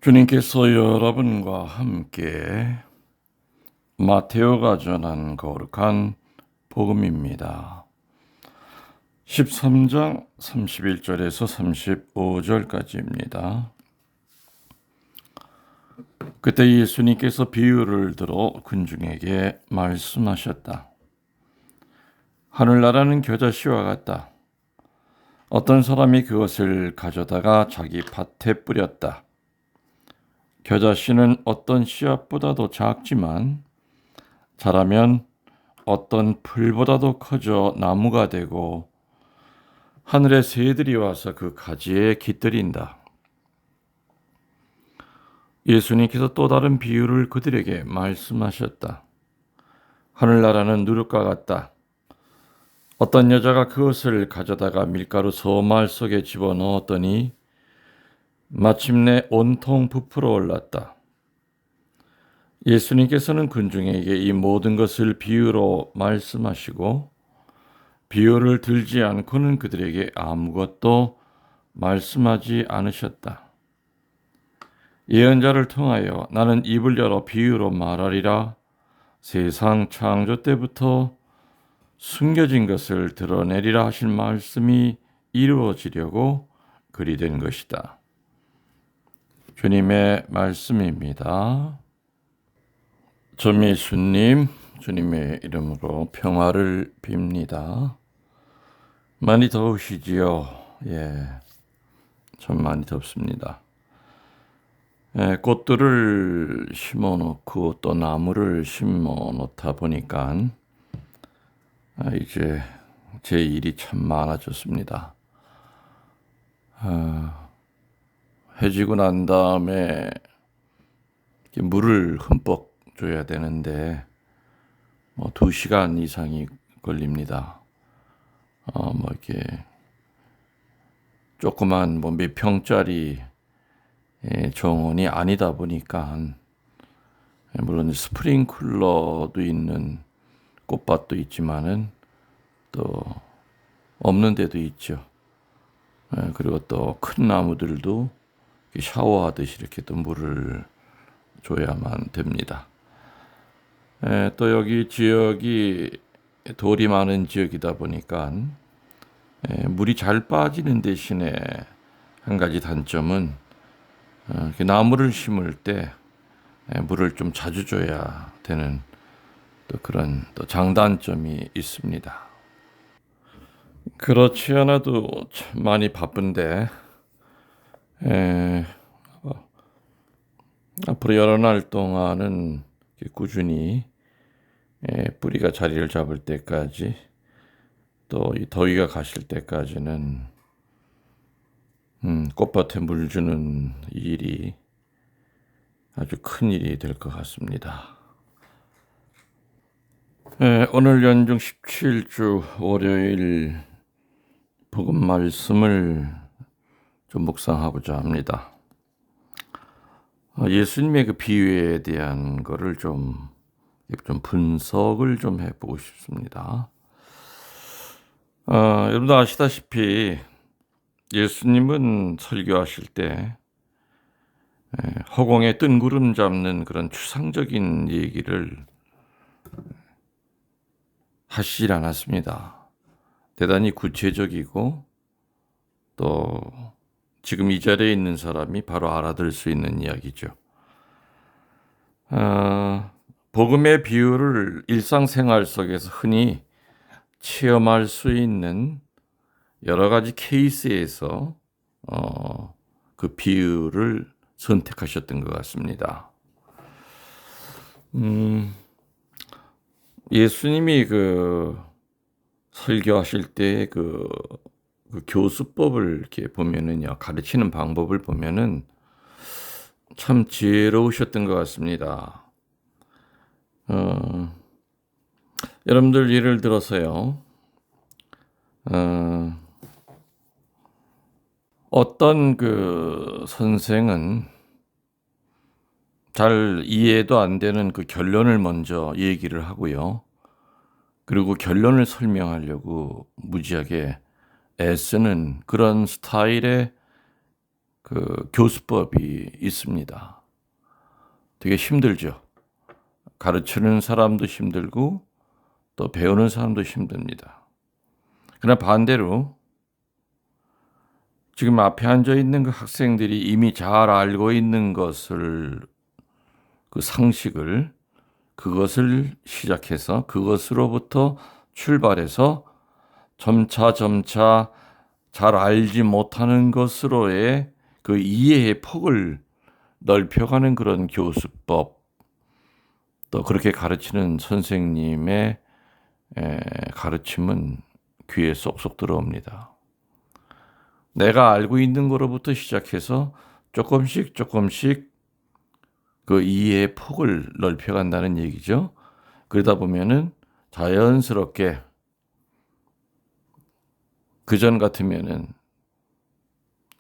주님께서 여러분과 함께 마테오가 전한 거룩한 복음입니다. 13장 31절에서 35절까지입니다. 그때 예수님께서 비유를 들어 군중에게 말씀하셨다. 하늘나라는 겨자씨와 같다. 어떤 사람이 그것을 가져다가 자기 밭에 뿌렸다. 겨자씨는 어떤 씨앗보다도 작지만 자라면 어떤 풀보다도 커져 나무가 되고 하늘의 새들이 와서 그 가지에 깃들인다. 예수님께서 또 다른 비유를 그들에게 말씀하셨다. 하늘나라는 누룩과 같다. 어떤 여자가 그것을 가져다가 밀가루 소말 속에 집어넣었더니 마침내 온통 부풀어 올랐다. 예수님께서는 군중에게 이 모든 것을 비유로 말씀하시고 비유를 들지 않고는 그들에게 아무것도 말씀하지 않으셨다. 예언자를 통하여 나는 입을 열어 비유로 말하리라. 세상 창조 때부터 숨겨진 것을 드러내리라 하신 말씀이 이루어지려고 그리 된 것이다. 주님의 말씀입니다. 전미수님, 주님의 이름으로 평화를 빕니다. 많이 더우시지요? 예, 참 많이 덥습니다. 꽃들을 심어 놓고 또 나무를 심어 놓다 보니까 이제 제 일이 참 많아졌습니다. 해지고 난 다음에 물을 흠뻑 줘야 되는데 2시간 이상이 걸립니다. 이렇게 조그만 몇 평짜리 정원이 아니다 보니까 물론 스프링클러도 있는 꽃밭도 있지만은 또 없는 데도 있죠. 그리고 또 큰 나무들도 샤워하듯이 이렇게 또 물을 줘야만 됩니다. 또 여기 지역이 돌이 많은 지역이다 보니까 물이 잘 빠지는 대신에 한 가지 단점은 나무를 심을 때 물을 좀 자주 줘야 되는 또 그런 또 장단점이 있습니다. 그렇지 않아도 참 많이 바쁜데 앞으로 여러 날 동안은 꾸준히 뿌리가 자리를 잡을 때까지 또 이 더위가 가실 때까지는 꽃밭에 물 주는 일이 아주 큰 일이 될 것 같습니다. 오늘 연중 17주 월요일 복음 말씀을 좀 묵상하고자 합니다. 예수님의 그 비유에 대한 거를 좀 분석을 좀 해보고 싶습니다. 여러분도 아시다시피 예수님은 설교하실 때 허공에 뜬구름 잡는 그런 추상적인 얘기를 하시질 않았습니다. 대단히 구체적이고 또 지금 이 자리에 있는 사람이 바로 알아들 수 있는 이야기죠. 복음의 비유를 일상생활 속에서 흔히 체험할 수 있는 여러 가지 케이스에서 그 비유를 선택하셨던 것 같습니다. 예수님이 설교하실 때 그 교수법을 이렇게 보면은요, 가르치는 방법을 보면은 참 지혜로우셨던 것 같습니다. 여러분들 예를 들어서요, 어떤 선생은 잘 이해도 안 되는 결론을 먼저 얘기를 하고요. 그리고 결론을 설명하려고 무지하게 애쓰는 그런 스타일의 그 교수법이 있습니다. 되게 힘들죠. 가르치는 사람도 힘들고 또 배우는 사람도 힘듭니다. 그러나 반대로 지금 앞에 앉아 있는 그 학생들이 이미 잘 알고 있는 것을, 그 상식을, 그것을 시작해서 그것으로부터 출발해서 점차 잘 알지 못하는 것으로의 그 이해의 폭을 넓혀가는 그런 교수법, 또 그렇게 가르치는 선생님의 가르침은 귀에 쏙쏙 들어옵니다. 내가 알고 있는 거로부터 시작해서 조금씩 그 이해의 폭을 넓혀간다는 얘기죠. 그러다 보면은 자연스럽게 그전 같으면은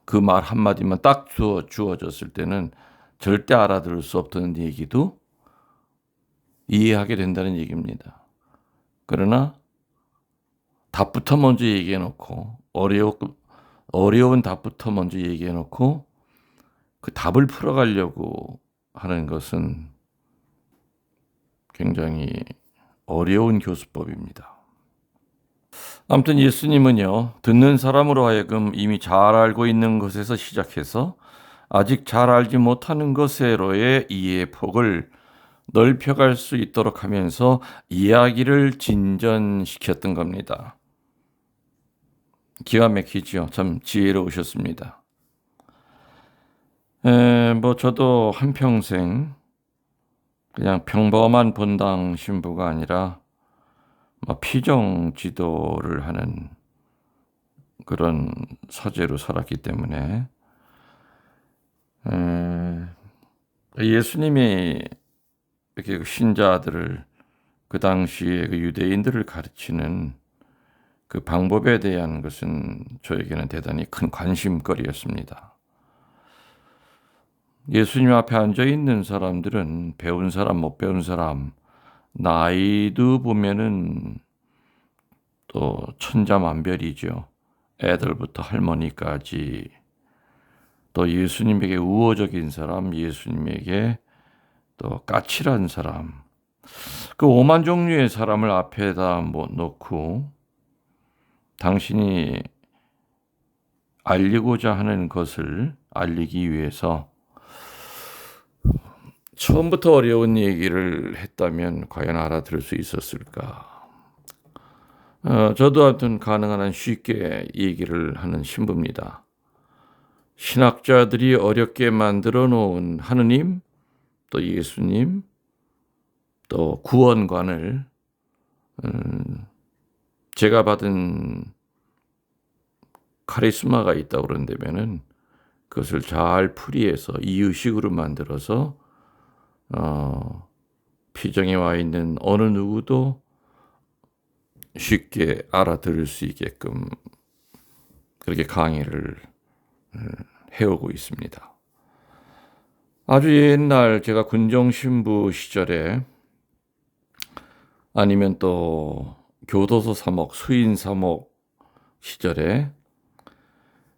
그 말 한마디만 딱 주어졌을 때는 절대 알아들을 수 없던 얘기도 이해하게 된다는 얘기입니다. 그러나 답부터 먼저 얘기해 놓고 어려운 답부터 먼저 얘기해 놓고 그 답을 풀어가려고 하는 것은 굉장히 어려운 교수법입니다. 아무튼 예수님은요, 듣는 사람으로 하여금 이미 잘 알고 있는 것에서 시작해서 아직 잘 알지 못하는 것으로의 이해의 폭을 넓혀갈 수 있도록 하면서 이야기를 진전시켰던 겁니다. 기가 막히지요. 참 지혜로우셨습니다. 저도 한평생 그냥 평범한 본당 신부가 아니라 피정 지도를 하는 그런 사제로 살았기 때문에 예수님이 이렇게 신자들을, 그 당시에 그 유대인들을 가르치는 그 방법에 대한 것은 저에게는 대단히 큰 관심거리였습니다. 예수님 앞에 앉아 있는 사람들은 배운 사람, 못 배운 사람, 나이도 보면은 또 천차만별이죠. 애들부터 할머니까지, 또 예수님에게 우호적인 사람, 예수님에게 또 까칠한 사람, 그 오만 종류의 사람을 앞에다 놓고 당신이 알리고자 하는 것을 알리기 위해서 처음부터 어려운 얘기를 했다면 과연 알아들을 수 있었을까? 저도 하여튼 가능한 한 쉽게 얘기를 하는 신부입니다. 신학자들이 어렵게 만들어 놓은 하느님, 또 예수님, 또 구원관을 제가 받은 카리스마가 있다고 그런다면은 그것을 잘 풀이해서 이유식으로 만들어서 피정에 와 있는 어느 누구도 쉽게 알아들을 수 있게끔 그렇게 강의를 해오고 있습니다. 아주 옛날 제가 군정신부 시절에, 아니면 또 교도소 사목, 수인 사목 시절에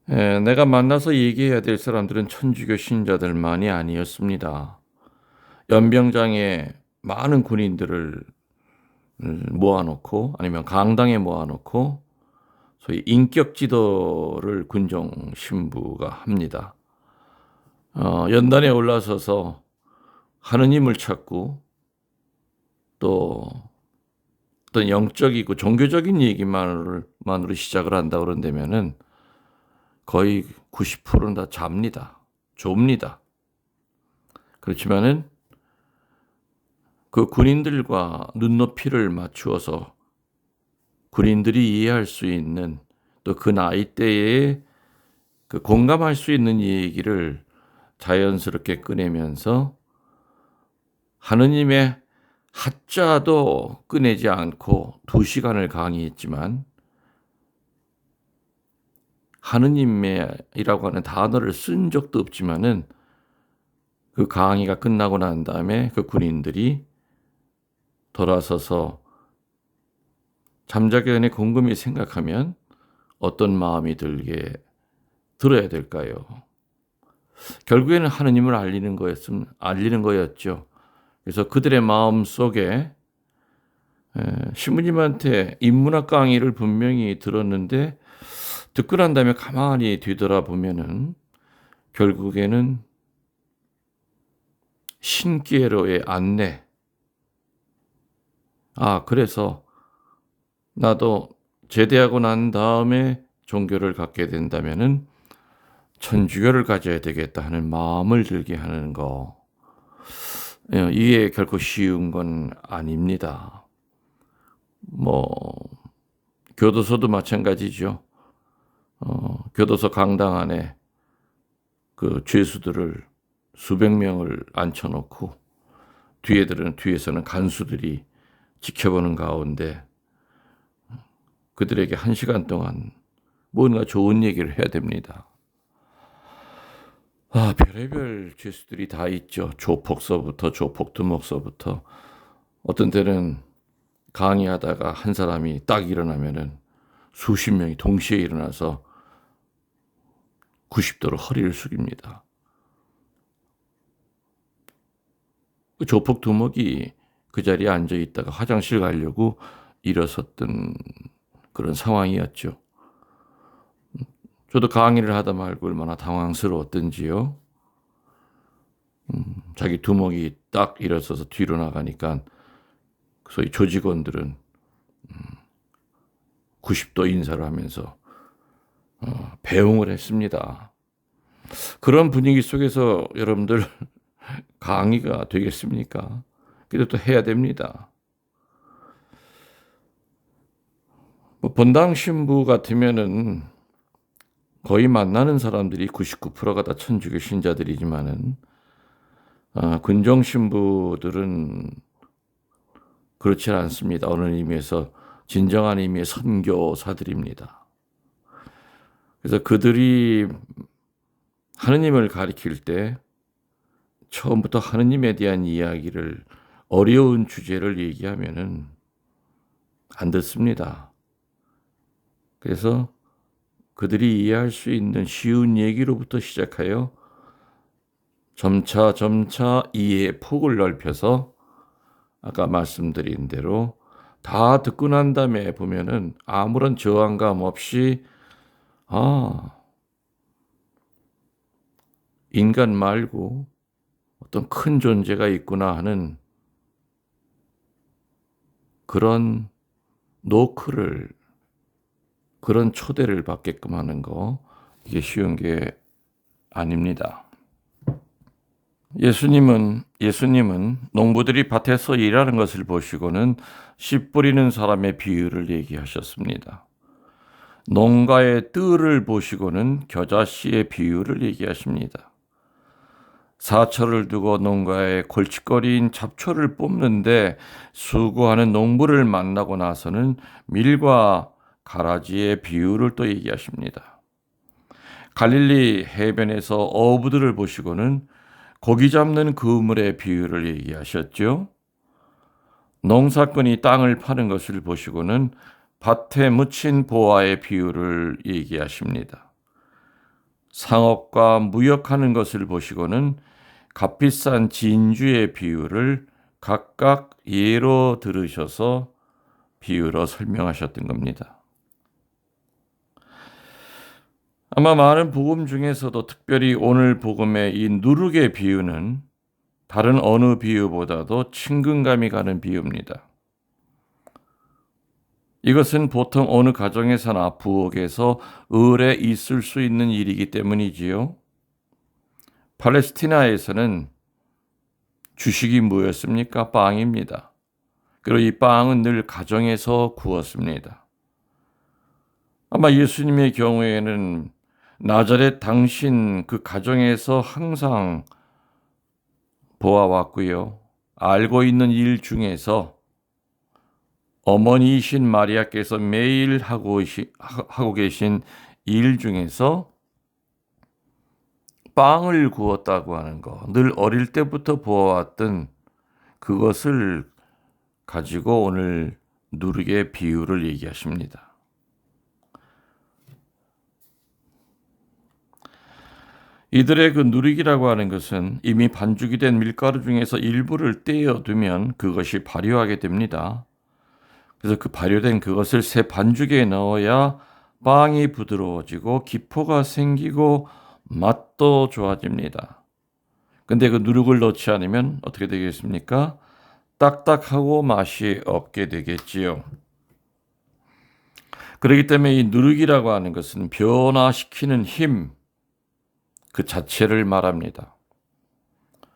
내가 만나서 얘기해야 될 사람들은 천주교 신자들만이 아니었습니다. 연병장에 많은 군인들을 모아놓고, 아니면 강당에 모아놓고 소위 인격 지도를 군정 신부가 합니다. 연단에 올라서서 하느님을 찾고 또 어떤 영적이고 종교적인 얘기만으로 시작을 한다 그런다면은 거의 90%는 다 잡니다. 좁니다. 그렇지만은 그 군인들과 눈높이를 맞추어서 군인들이 이해할 수 있는, 또 그 나이대에 그 공감할 수 있는 얘기를 자연스럽게 꺼내면서 하느님의 하자도 꺼내지 않고 2시간을 강의했지만, 하느님이라고 하는 단어를 쓴 적도 없지만은 그 강의가 끝나고 난 다음에 그 군인들이 돌아서서 잠자기 전에 곰곰이 생각하면 어떤 마음이 들어야 될까요? 결국에는 하느님을 알리는 거였죠. 그래서 그들의 마음 속에 신부님한테 인문학 강의를 분명히 들었는데 듣고 난 다음에 가만히 뒤돌아보면은 결국에는 신기회로의 안내. 그래서 나도 제대하고 난 다음에 종교를 갖게 된다면은 천주교를 가져야 되겠다 하는 마음을 들게 하는 거. 이게 결코 쉬운 건 아닙니다. 교도소도 마찬가지죠. 교도소 강당 안에 그 죄수들을 수백 명을 앉혀놓고 뒤에서는 간수들이 지켜보는 가운데 그들에게 1시간 동안 뭔가 좋은 얘기를 해야 됩니다. 별의별 죄수들이 다 있죠. 조폭서부터 조폭두목서부터 어떤 때는 강의하다가 한 사람이 딱 일어나면은 수십 명이 동시에 일어나서 90도로 허리를 숙입니다. 그 조폭두목이 그 자리에 앉아 있다가 화장실 가려고 일어섰던 그런 상황이었죠. 저도 강의를 하다 말고 얼마나 당황스러웠던지요. 자기 두목이 딱 일어서서 뒤로 나가니까 소위 조직원들은 90도 인사를 하면서 배웅을 했습니다. 그런 분위기 속에서 여러분들 강의가 되겠습니까? 그래도 또 해야 됩니다. 본당 신부 같으면은 거의 만나는 사람들이 99%가 다 천주교 신자들이지만은 군종 신부들은 그렇지 않습니다. 어느 의미에서 진정한 의미의 선교사들입니다. 그래서 그들이 하느님을 가리킬 때 처음부터 하느님에 대한 이야기를 어려운 주제를 얘기하면은 안 듣습니다. 그래서 그들이 이해할 수 있는 쉬운 얘기로부터 시작하여 점차 이해의 폭을 넓혀서 아까 말씀드린 대로 다 듣고 난 다음에 보면은 아무런 저항감 없이 인간 말고 어떤 큰 존재가 있구나 하는 그런 노크를, 그런 초대를 받게끔 하는 거, 이게 쉬운 게 아닙니다. 예수님은 농부들이 밭에서 일하는 것을 보시고는 씨 뿌리는 사람의 비유를 얘기하셨습니다. 농가의 뜰을 보시고는 겨자씨의 비유를 얘기하십니다. 사철을 두고 농가에 골칫거리인 잡초를 뽑는데 수고하는 농부를 만나고 나서는 밀과 가라지의 비유를 또 얘기하십니다. 갈릴리 해변에서 어부들을 보시고는 고기 잡는 그물의 비유를 얘기하셨죠. 농사꾼이 땅을 파는 것을 보시고는 밭에 묻힌 보화의 비유를 얘기하십니다. 상업과 무역하는 것을 보시고는 값비싼 진주의 비유를 각각 예로 들으셔서 비유로 설명하셨던 겁니다. 아마 많은 복음 중에서도 특별히 오늘 복음의 이 누룩의 비유는 다른 어느 비유보다도 친근감이 가는 비유입니다. 이것은 보통 어느 가정에서나 부엌에서 을에 있을 수 있는 일이기 때문이지요. 팔레스티나에서는 주식이 뭐였습니까? 빵입니다. 그리고 이 빵은 늘 가정에서 구웠습니다. 아마 예수님의 경우에는 나자렛 당신 그 가정에서 항상 보아왔고요. 알고 있는 일 중에서 어머니이신 마리아께서 매일 하고 계신 일 중에서 빵을 구웠다고 하는 거, 늘 어릴 때부터 보아왔던 그것을 가지고 오늘 누룩의 비유를 얘기하십니다. 이들의 그 누룩이라고 하는 것은 이미 반죽이 된 밀가루 중에서 일부를 떼어두면 그것이 발효하게 됩니다. 그래서 그 발효된 그것을 새 반죽에 넣어야 빵이 부드러워지고 기포가 생기고 맛도 좋아집니다. 근데 그 누룩을 넣지 않으면 어떻게 되겠습니까? 딱딱하고 맛이 없게 되겠지요. 그렇기 때문에 이 누룩이라고 하는 것은 변화시키는 힘 그 자체를 말합니다.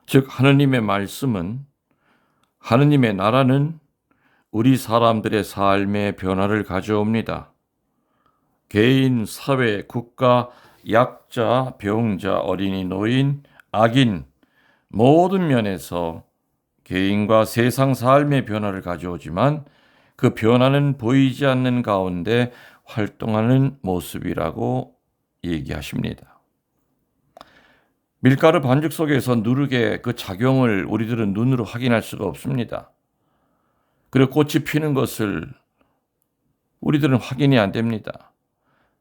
즉 하느님의 말씀은, 하느님의 나라는 우리 사람들의 삶의 변화를 가져옵니다. 개인, 사회, 국가, 약자, 병자, 어린이, 노인, 악인 모든 면에서 개인과 세상 삶의 변화를 가져오지만 그 변화는 보이지 않는 가운데 활동하는 모습이라고 얘기하십니다. 밀가루 반죽 속에서 누룩의 그 작용을 우리들은 눈으로 확인할 수가 없습니다. 그리고 꽃이 피는 것을 우리들은 확인이 안 됩니다.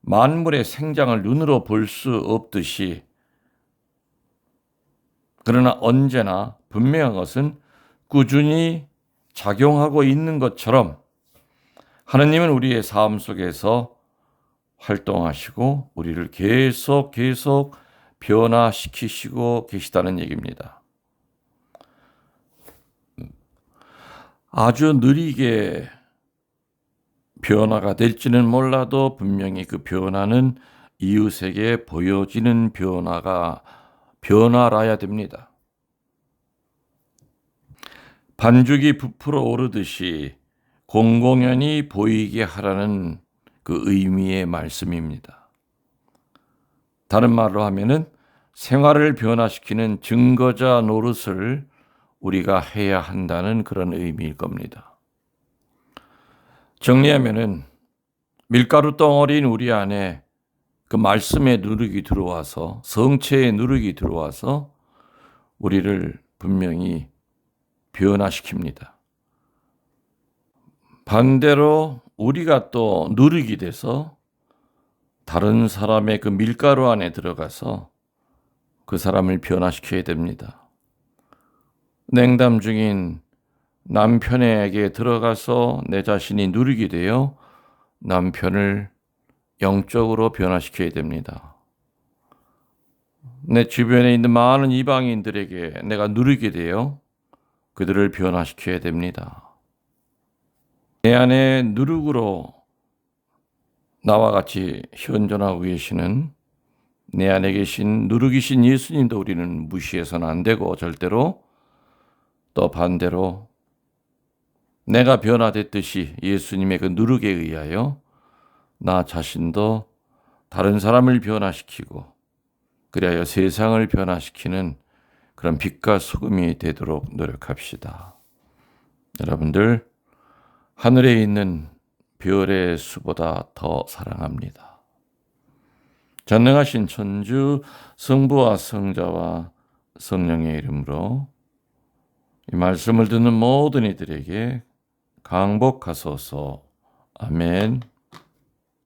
만물의 생장을 눈으로 볼 수 없듯이, 그러나 언제나 분명한 것은 꾸준히 작용하고 있는 것처럼 하느님은 우리의 삶 속에서 활동하시고 우리를 계속 변화시키시고 계시다는 얘기입니다. 아주 느리게 변화가 될지는 몰라도 분명히 그 변화는 이웃에게 보여지는 변화라야 됩니다. 반죽이 부풀어 오르듯이 공공연히 보이게 하라는 그 의미의 말씀입니다. 다른 말로 하면은 생활을 변화시키는 증거자 노릇을 우리가 해야 한다는 그런 의미일 겁니다. 정리하면은 밀가루 덩어리인 우리 안에 그 말씀의 누룩이 들어와서, 성체의 누룩이 들어와서 우리를 분명히 변화시킵니다. 반대로 우리가 또 누룩이 돼서 다른 사람의 그 밀가루 안에 들어가서 그 사람을 변화시켜야 됩니다. 냉담 중인 남편에게 들어가서 내 자신이 누룩이 되어 남편을 영적으로 변화시켜야 됩니다. 내 주변에 있는 많은 이방인들에게 내가 누룩이 되어 그들을 변화시켜야 됩니다. 내 안에 누룩으로 나와 같이 현존하고 계시는, 내 안에 계신 누룩이신 예수님도 우리는 무시해서는 안 되고, 절대로 또 반대로 내가 변화됐듯이 예수님의 그 누룩에 의하여 나 자신도 다른 사람을 변화시키고 그리하여 세상을 변화시키는 그런 빛과 소금이 되도록 노력합시다. 여러분들, 하늘에 있는 별의 수보다 더 사랑합니다. 전능하신 천주 성부와 성자와 성령의 이름으로 이 말씀을 듣는 모든 이들에게 강복하소서. 아멘.